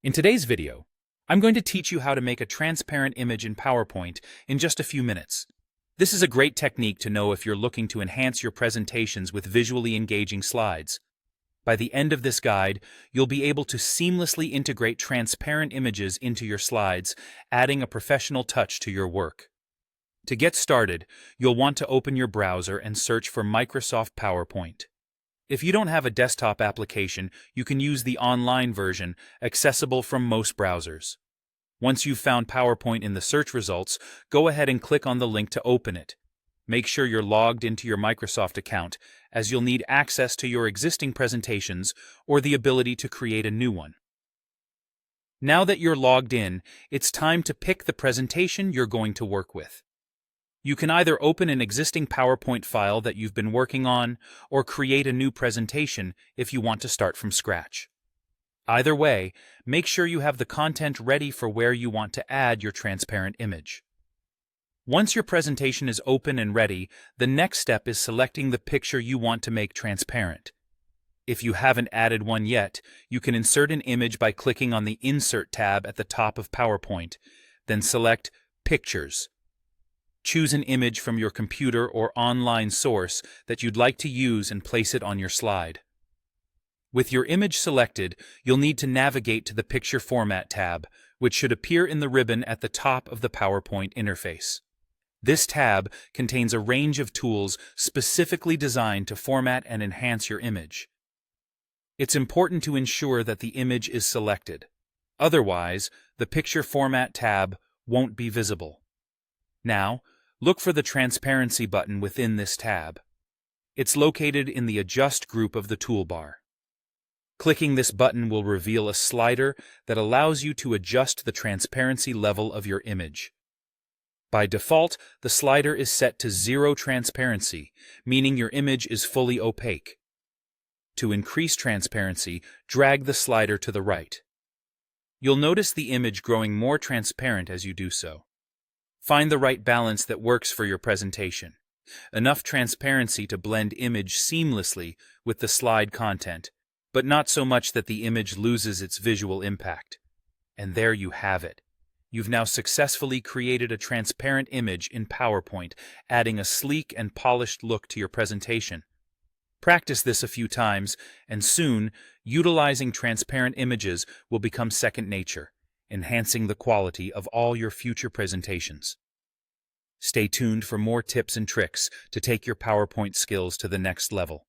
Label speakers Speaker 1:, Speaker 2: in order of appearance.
Speaker 1: In today's video, I'm going to teach you how to make a transparent image in PowerPoint in just a few minutes. This is a great technique to know if you're looking to enhance your presentations with visually engaging slides. By the end of this guide, you'll be able to seamlessly integrate transparent images into your slides, adding a professional touch to your work. To get started, you'll want to open your browser and search for Microsoft PowerPoint. If you don't have a desktop application, you can use the online version, accessible from most browsers. Once you've found PowerPoint in the search results, go ahead and click on the link to open it. Make sure you're logged into your Microsoft account, as you'll need access to your existing presentations or the ability to create a new one. Now that you're logged in, it's time to pick the presentation you're going to work with. You can either open an existing PowerPoint file that you've been working on, or create a new presentation if you want to start from scratch. Either way, make sure you have the content ready for where you want to add your transparent image. Once your presentation is open and ready, the next step is selecting the picture you want to make transparent. If you haven't added one yet, you can insert an image by clicking on the Insert tab at the top of PowerPoint, then select Pictures. Choose an image from your computer or online source that you'd like to use and place it on your slide. With your image selected, you'll need to navigate to the Picture Format tab, which should appear in the ribbon at the top of the PowerPoint interface. This tab contains a range of tools specifically designed to format and enhance your image. It's important to ensure that the image is selected. Otherwise, the Picture Format tab won't be visible. Now, look for the Transparency button within this tab. It's located in the Adjust group of the toolbar. Clicking this button will reveal a slider that allows you to adjust the transparency level of your image. By default, the slider is set to 0 transparency, meaning your image is fully opaque. To increase transparency, drag the slider to the right. You'll notice the image growing more transparent as you do so. Find the right balance that works for your presentation. Enough transparency to blend image seamlessly with the slide content, but not so much that the image loses its visual impact. And there you have it. You've now successfully created a transparent image in PowerPoint, adding a sleek and polished look to your presentation. Practice this a few times, and soon, utilizing transparent images will become second nature, enhancing the quality of all your future presentations. Stay tuned for more tips and tricks to take your PowerPoint skills to the next level.